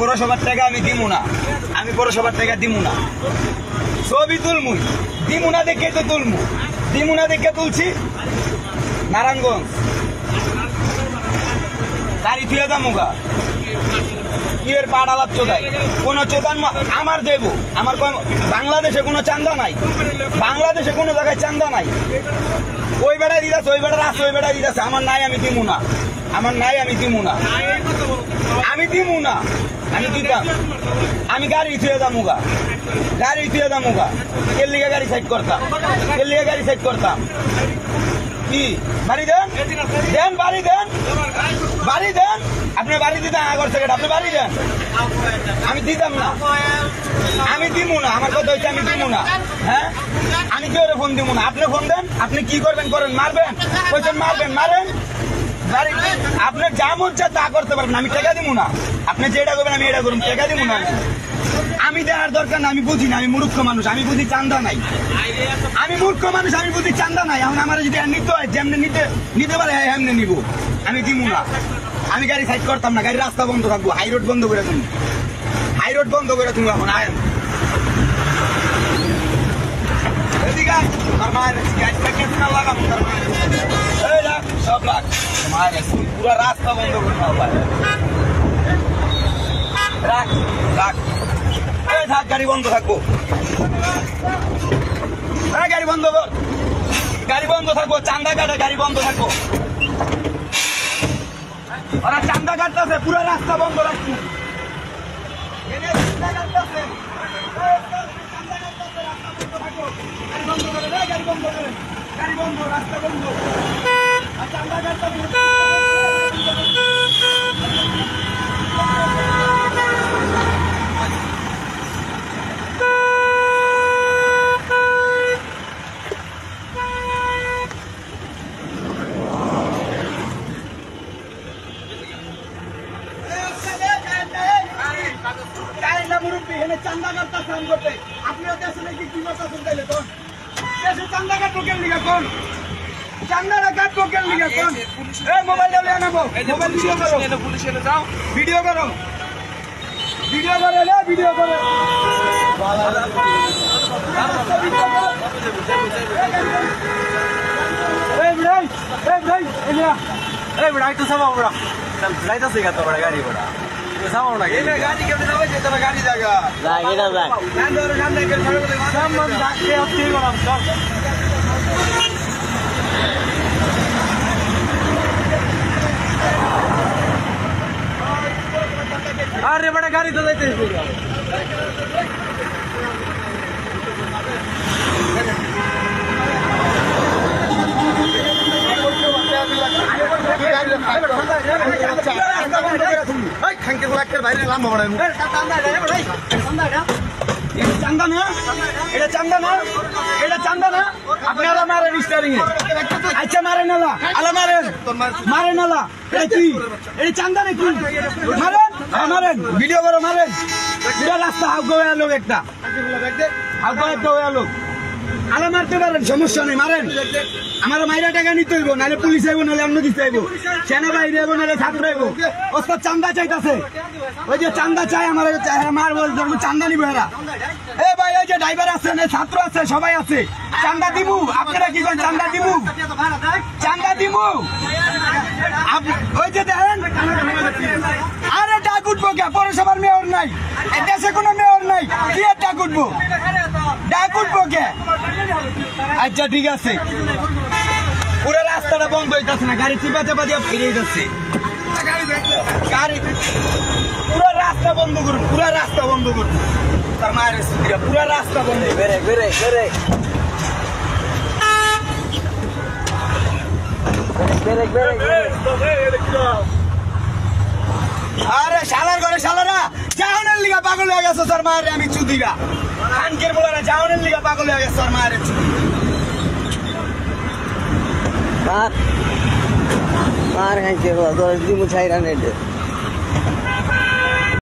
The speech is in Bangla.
পৌরসভার টাকা আমি দিব না, আমি পৌরসভার টাকা দিব না। ছবি তুলমুই, দিব না দেখে তো তুলমু, দিব না দেখে তুলছি। নারায়ণগঞ্জ গাড়ি থুয়ে দামুগা এর পাড়ালার চোদাই কোন চোদান আমার দেব। আমার বাংলাদেশে কোনো চান্দা নাই, বাংলাদেশে কোনো জায়গায় চান্দা নাই। ওই বেড়ায় দিদাছে, ওই বেড়ার আছে, ওই বেড়ায় দিদাছে। আমার নাই, আমি দিব না, আমার নাই, আমি দিব না, আমি দিব না, আমি দিতাম। আমি গাড়ি থুয়ে দামুগা, গাড়ি থুয়ে দামুগা। এর লিগে গাড়ি সাইড করতাম, এর লিগে গাড়ি সাইড করতাম। কি বাড়ি দেন, দেন বাড়ি দেন, বাড়ি দেন। আপনি বাড়ি দিতেন আগর থেকে, আপনি বাড়ি দেন। আমি দিতাম না, আমি দিব না। আমার কথা হচ্ছে আমি দিব না। হ্যাঁ, আমি কেউ ফোন দিব না। আপনি ফোন দেন, আপনি কি করবেন করেন, মারবেন কইছেন মারবেন, মারেন। আপনার যা মন চায় তা করতে পারবেন, আমি টাকা দিব না। আপনি যেটা করবেন আমি এটা করুন, টাকা দিব না। আমি দেওয়ার দরকার না, আমি বুঝি না, আমি মূর্খ মানুষ, আমি বুঝি চান্দা নাই। আমি মূর্খ মানুষ, আমি বুঝি চান্দা নাই। এখন আমার যদি নিতে হয়, যেমনি নিতে পারে এমনি নিব, আমি দিব না। আমি গাড়ি সাইড করতাম না, গাড়ি রাস্তা বন্ধ থাকবো, হাই রোড বন্ধ করে তুমি, হাই রোড বন্ধ করে তুমি। এখন আয় সব লাখ পুরো রাস্তা বন্ধ করে রাখ রাখ, থাক গাড়ি বন্ধ থাকবো। হ্যাঁ গাড়ি বন্ধ কর, গাড়ি বন্ধ থাকবো। চান্দা কাটে গাড়ি বন্ধ থাকবো। ওরা চান্দা কাটতেছে, পুরো রাস্তা বন্ধ রাখছি। গাড়ি বন্ধ করে, গাড়ি বন্ধ, রাস্তা বন্ধ। চান্দা কাটতেছে। চান্দা কাটতে ফোন করতে আপনিও দেশে নাকি কি করতেছেন? তাইলে কোন দেশে চান্দা কাটবো কেন লিগা? কোন চান্দাটা কাটবো কেন লিগা? কোন এই মোবাইল ডালে আনাবো, মোবাইল ভিডিও করো, পুলিশে যাও, ভিডিও করো, ভিডিও করে লে, ভিডিও করো। এই ভাই, এই ভাই, এই ভাই তো সামা বড়া লাইতাছে কত বড় গাড়ি বড়া সামা না এই গাড়ি কেমনে যাবে? যেতে গাড়ি জায়গা লাগে না যায় গান ধরে গান দেখে ছড়ে বলে সামন ডাকে অতি গলাম চল। আরে বড় গাড়ি তো যাইতেছে। চান্দা না, এটা চান্দা না, এটা চান্দা না। আপনি আলা মারেন স্টারিং এ, আচ্ছা মারেন আলা, আলা মারেন, মারেন আলা। এটা কি? এটা চান্দা নাকি? মারেন, মারেন, ভিডিও করো, মারেন। পুরো রাস্তা হাউকা হয়ে লোক একটা, হাউকা একটা হয়ে লোক। আলা মারতে পারেন, সমস্যা নেই, মারেন। আমার মাইরা টাকা নিতে হইব, নাহলে পুলিশ আইব, নাহলে অন্য কিছু আইব, সেনাবাহিনী আইব, নাহলে ছাত্র আইব। ওস্তাদ চান্দা চাইতেছে, ওই যে চান্দা চাই আমার মার চান্দা নিব এরা। এ ভাই ওই যে ড্রাইভার আছে, ছাত্র আছে, সবাই আছে, চান্দা দিবু। আপনারা কি করেন? চান্দা দিবু, চান্দা দিবু। ওই যে দেখেন, আরে ডাক উঠবো কে? পৌরসভার মেয়র নাই, দেশে কোনো মেয়র নাই, কি আর ডাক উঠবো? ডাক উঠবো কে? আচ্ছা ঠিক আছে, পুরো রাস্তাটা বন্ধ হইতেছে না, গাড়ি চিপা চাপা দিয়ে ফিরে যাচ্ছে। গাড়ি পুরো রাস্তা বন্ধ করুন, পুরো রাস্তা বন্ধ করুন। তার মায়ের স্ত্রীরা পুরো রাস্তা বন্ধ। বেরে বেরে বেরে আরে শালার ঘরে শালারা জাহানের লিগা পাগল হয়ে গেছে। তোর মায়ের আমি চুদিরা আনকের বলারা জাহানের লিগা পাগল হয়ে গেছে। তোর মায়ের মার খাইছে, মুছাইরা নেটে